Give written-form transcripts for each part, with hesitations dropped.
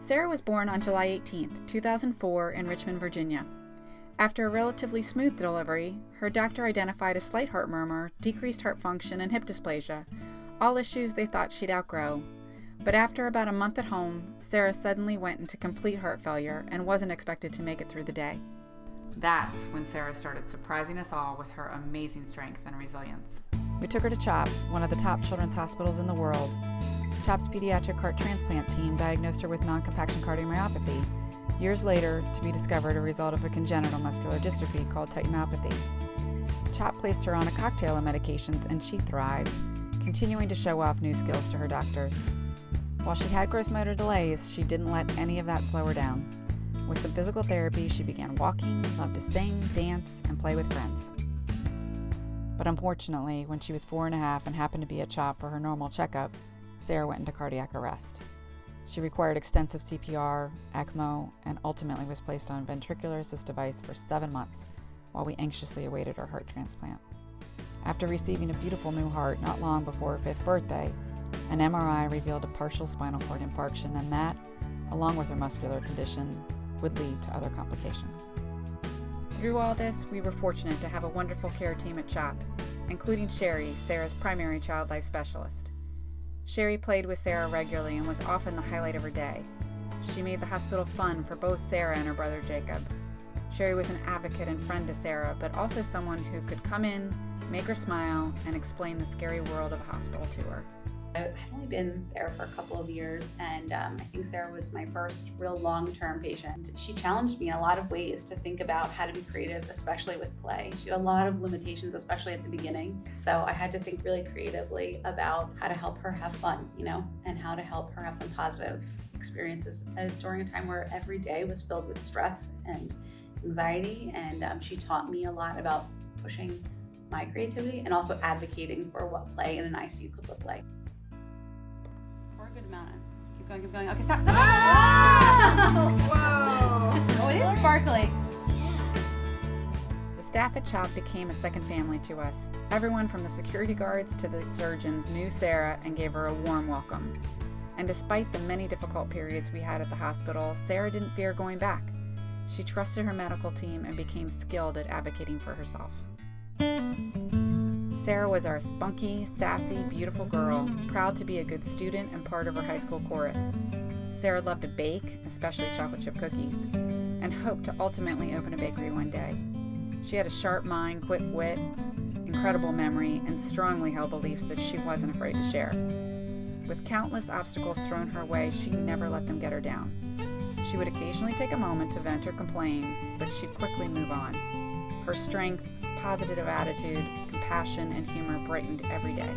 Sarah was born on July 18, 2004 in Richmond, Virginia. After a relatively smooth delivery, her doctor identified a slight heart murmur, decreased heart function, and hip dysplasia, all issues they thought she'd outgrow. But after about a month at home, Sarah suddenly went into complete heart failure and wasn't expected to make it through the day. That's when Sarah started surprising us all with her amazing strength and resilience. We took her to CHOP, one of the top children's hospitals in the world. CHOP's pediatric heart transplant team diagnosed her with non-compaction cardiomyopathy, years later to be discovered a result of a congenital muscular dystrophy called titinopathy. CHOP placed her on a cocktail of medications and she thrived, continuing to show off new skills to her doctors. While she had gross motor delays, she didn't let any of that slow her down. With some physical therapy, she began walking, loved to sing, dance, and play with friends. But unfortunately, when she was 4.5 and happened to be at CHOP for her normal checkup, Sarah went into cardiac arrest. She required extensive CPR, ECMO, and ultimately was placed on a ventricular assist device for 7 months while we anxiously awaited her heart transplant. After receiving a beautiful new heart not long before her 5th birthday, an MRI revealed a partial spinal cord infarction, and that, along with her muscular condition, would lead to other complications. Through all this, we were fortunate to have a wonderful care team at CHOP, including Sherry, Sarah's primary child life specialist. Sherry played with Sarah regularly and was often the highlight of her day. She made the hospital fun for both Sarah and her brother Jacob. Sherry was an advocate and friend to Sarah, but also someone who could come in, make her smile, and explain the scary world of a hospital to her. I'd only been there for a couple of years, and I think Sarah was my first real long-term patient. She challenged me in a lot of ways to think about how to be creative, especially with play. She had a lot of limitations, especially at the beginning. So I had to think really creatively about how to help her have fun, and how to help her have some positive experiences during a time where every day was filled with stress and anxiety. And she taught me a lot about pushing my creativity and also advocating for what play in an ICU could look like. Good amount. Keep going. Okay, stop. Whoa! Oh, it is sparkly. The staff at CHOP became a second family to us. Everyone from the security guards to the surgeons knew Sarah and gave her a warm welcome. And despite the many difficult periods we had at the hospital, Sarah didn't fear going back. She trusted her medical team and became skilled at advocating for herself. Sarah was our spunky, sassy, beautiful girl, proud to be a good student and part of her high school chorus. Sarah loved to bake, especially chocolate chip cookies, and hoped to ultimately open a bakery one day. She had a sharp mind, quick wit, incredible memory, and strongly held beliefs that she wasn't afraid to share. With countless obstacles thrown her way, she never let them get her down. She would occasionally take a moment to vent or complain, but she'd quickly move on. Her strength, positive attitude, compassion, and humor brightened every day.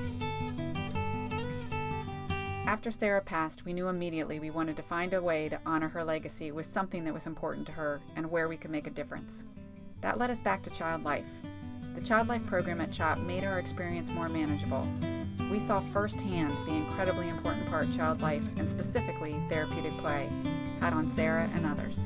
After Sarah passed, we knew immediately we wanted to find a way to honor her legacy with something that was important to her and where we could make a difference. That led us back to Child Life. The Child Life program at CHOP made our experience more manageable. We saw firsthand the incredibly important part Child Life, and specifically therapeutic play, had on Sarah and others.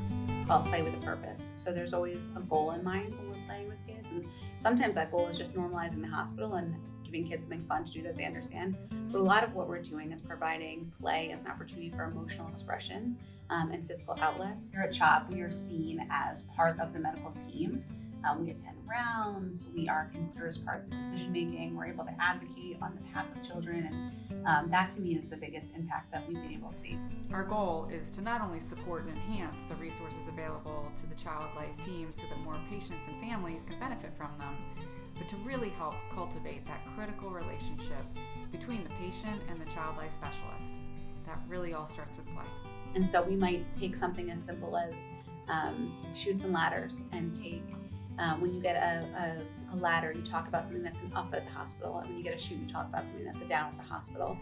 Called Play with a Purpose. So there's always a goal in mind when we're playing with kids, and sometimes that goal is just normalizing the hospital and giving kids something fun to do that they understand. But a lot of what we're doing is providing play as an opportunity for emotional expression and physical outlets. Here at CHOP, we are seen as part of the medical team. We attend rounds, we are considered as part of the decision making, we're able to advocate on behalf of children, and that to me is the biggest impact that we've been able to see. Our goal is to not only support and enhance the resources available to the Child Life team so that more patients and families can benefit from them, but to really help cultivate that critical relationship between the patient and the Child Life specialist. That really all starts with play. And so we might take something as simple as chutes and ladders, and take when you get a ladder, you talk about something that's an up at the hospital, and when you get a chute, you talk about something that's a down at the hospital.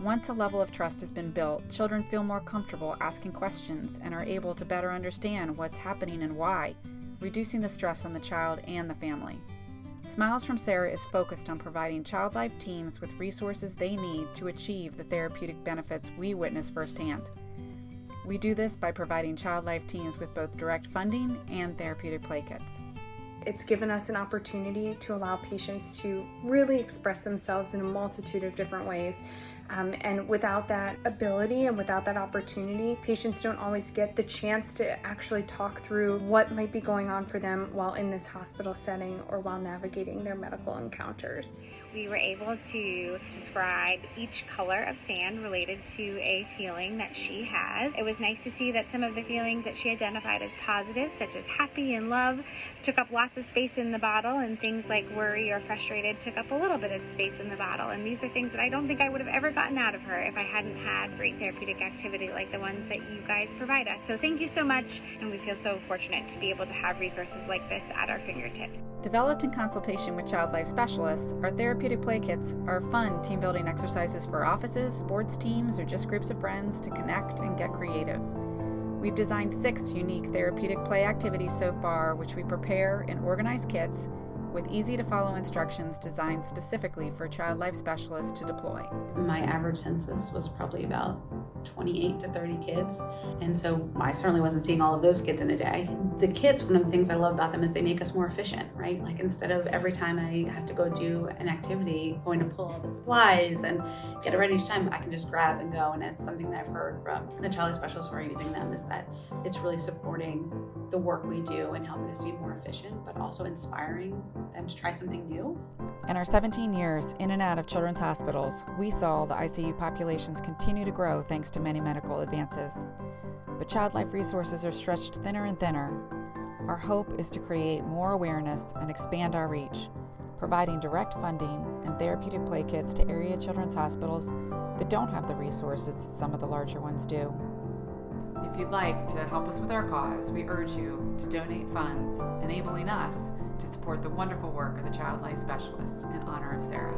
Once a level of trust has been built, children feel more comfortable asking questions and are able to better understand what's happening and why, reducing the stress on the child and the family. Smiles from Sarah is focused on providing Child Life teams with resources they need to achieve the therapeutic benefits we witness firsthand. We do this by providing Child Life teams with both direct funding and therapeutic play kits. It's given us an opportunity to allow patients to really express themselves in a multitude of different ways. And without that ability and without that opportunity, patients don't always get the chance to actually talk through what might be going on for them while in this hospital setting or while navigating their medical encounters. We were able to describe each color of sand related to a feeling that she has. It was nice to see that some of the feelings that she identified as positive, such as happy and love, took up lots of space in the bottle, and things like worry or frustrated took up a little bit of space in the bottle. And these are things that I don't think I would have ever gotten out of her if I hadn't had great therapeutic activity like the ones that you guys provide us. So thank you so much, and we feel so fortunate to be able to have resources like this at our fingertips. Developed in consultation with child life specialists, our therapeutic play kits are fun team-building exercises for offices, sports teams, or just groups of friends to connect and get creative. We've designed 6 unique therapeutic play activities so far, which we prepare in organized kits with easy-to-follow instructions designed specifically for child life specialists to deploy. My average census was probably about 28 to 30 kids, and so I certainly wasn't seeing all of those kids in a day. The kits, one of the things I love about them is they make us more efficient, right? Like instead of every time I have to go do an activity, going to pull all the supplies and get it ready each time, I can just grab and go. And it's something that I've heard from the child life specialists who are using them, is that it's really supporting the work we do and helping us to be more efficient, but also inspiring them to try something new. In our 17 years in and out of children's hospitals, we saw the ICU populations continue to grow thanks to many medical advances. But child life resources are stretched thinner and thinner. Our hope is to create more awareness and expand our reach, providing direct funding and therapeutic play kits to area children's hospitals that don't have the resources that some of the larger ones do. If you'd like to help us with our cause, we urge you to donate funds, enabling us to support the wonderful work of the child life specialists in honor of Sarah.